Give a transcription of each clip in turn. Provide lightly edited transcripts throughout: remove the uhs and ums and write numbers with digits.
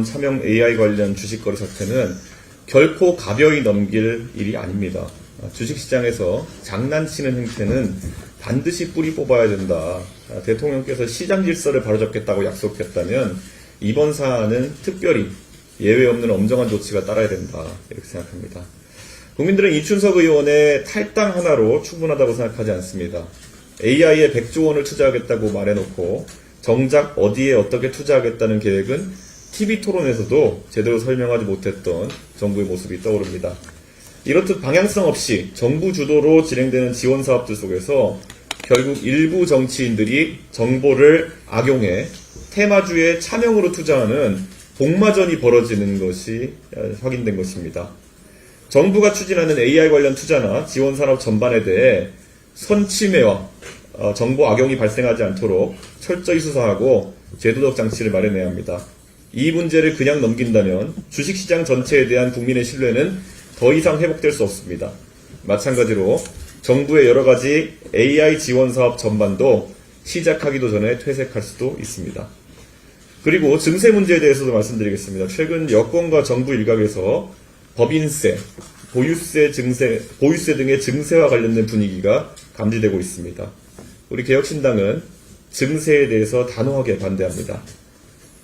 차명 AI 관련 주식거래 사태는 결코 가벼이 넘길 일이 아닙니다. 주식시장에서 장난치는 행태는 반드시 뿌리 뽑아야 된다. 대통령께서 시장 질서를 바로잡겠다고 약속했다면 이번 사안은 특별히 예외 없는 엄정한 조치가 따라야 된다. 이렇게 생각합니다. 국민들은 이춘석 의원의 탈당 하나로 충분하다고 생각하지 않습니다. AI에 100조 원을 투자하겠다고 말해놓고 정작 어디에 어떻게 투자하겠다는 계획은 TV토론에서도 제대로 설명하지 못했던 정부의 모습이 떠오릅니다. 이렇듯 방향성 없이 정부 주도로 진행되는 지원 사업들 속에서 결국 일부 정치인들이 정보를 악용해 테마주에 차명으로 투자하는 복마전이 벌어지는 것이 확인된 것입니다. 정부가 추진하는 AI 관련 투자나 지원 산업 전반에 대해 선침해와 정보 악용이 발생하지 않도록 철저히 수사하고 제도적 장치를 마련해야 합니다. 이 문제를 그냥 넘긴다면 주식시장 전체에 대한 국민의 신뢰는 더 이상 회복될 수 없습니다. 마찬가지로 정부의 여러 가지 AI 지원 사업 전반도 시작하기도 전에 퇴색할 수도 있습니다. 그리고 증세 문제에 대해서도 말씀드리겠습니다. 최근 여권과 정부 일각에서 법인세, 보유세 등의 증세와 관련된 분위기가 감지되고 있습니다. 우리 개혁신당은 증세에 대해서 단호하게 반대합니다.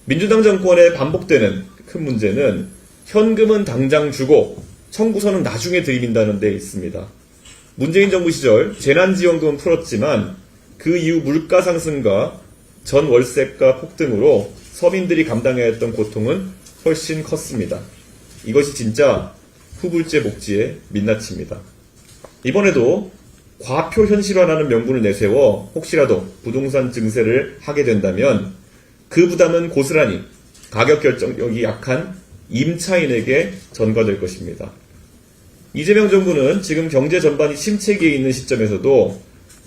민주당 정권에 반복되는 큰 문제는 현금은 당장 주고 청구서는 나중에 들이민다는 데 있습니다. 문재인 정부 시절 재난지원금은 풀었지만 그 이후 물가 상승과 전 월세가 폭등으로 서민들이 감당해야 했던 고통은 훨씬 컸습니다. 이것이 진짜 후불제 복지의 민낯입니다. 이번에도 과표 현실화라는 명분을 내세워 혹시라도 부동산 증세를 하게 된다면 그 부담은 고스란히 가격 결정력이 약한 임차인에게 전가될 것입니다. 이재명 정부는 지금 경제 전반이 침체기에 있는 시점에서도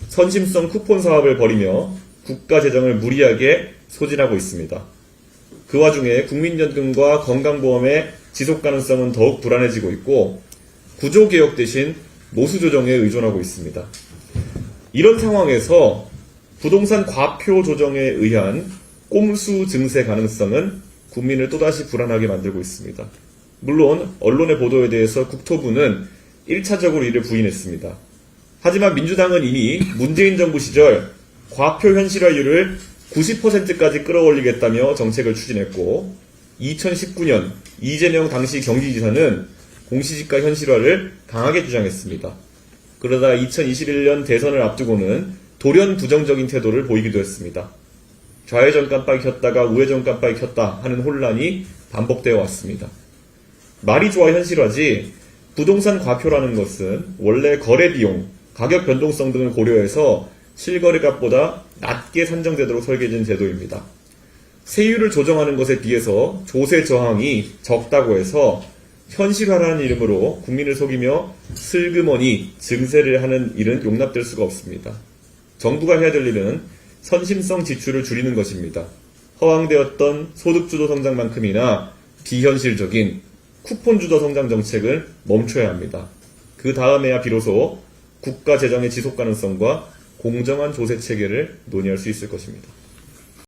선심성 쿠폰 사업을 벌이며 국가 재정을 무리하게 소진하고 있습니다. 그 와중에 국민연금과 건강보험의 지속 가능성은 더욱 불안해지고 있고 구조개혁 대신 노수조정에 의존하고 있습니다. 이런 상황에서 부동산 과표 조정에 의한 꼼수 증세 가능성은 국민을 또다시 불안하게 만들고 있습니다. 물론 언론의 보도에 대해서 국토부는 1차적으로 이를 부인했습니다. 하지만 민주당은 이미 문재인 정부 시절 과표 현실화율을 90%까지 끌어올리겠다며 정책을 추진했고 2019년 이재명 당시 경기지사는 공시지가 현실화를 강하게 주장했습니다. 그러다 2021년 대선을 앞두고는 돌연 부정적인 태도를 보이기도 했습니다. 좌회전 깜빡이 켰다가 우회전 깜빡이 켰다 하는 혼란이 반복되어 왔습니다. 말이 좋아 현실화지 부동산 과표라는 것은 원래 거래 비용, 가격 변동성 등을 고려해서 실거래값보다 낮게 산정되도록 설계된 제도입니다. 세율을 조정하는 것에 비해서 조세 저항이 적다고 해서 현실화라는 이름으로 국민을 속이며 슬그머니 증세를 하는 일은 용납될 수가 없습니다. 정부가 해야 될 일은 선심성 지출을 줄이는 것입니다. 허황되었던 소득주도 성장만큼이나 비현실적인 쿠폰주도 성장 정책을 멈춰야 합니다. 그 다음에야 비로소 국가 재정의 지속 가능성과 공정한 조세 체계를 논의할 수 있을 것입니다.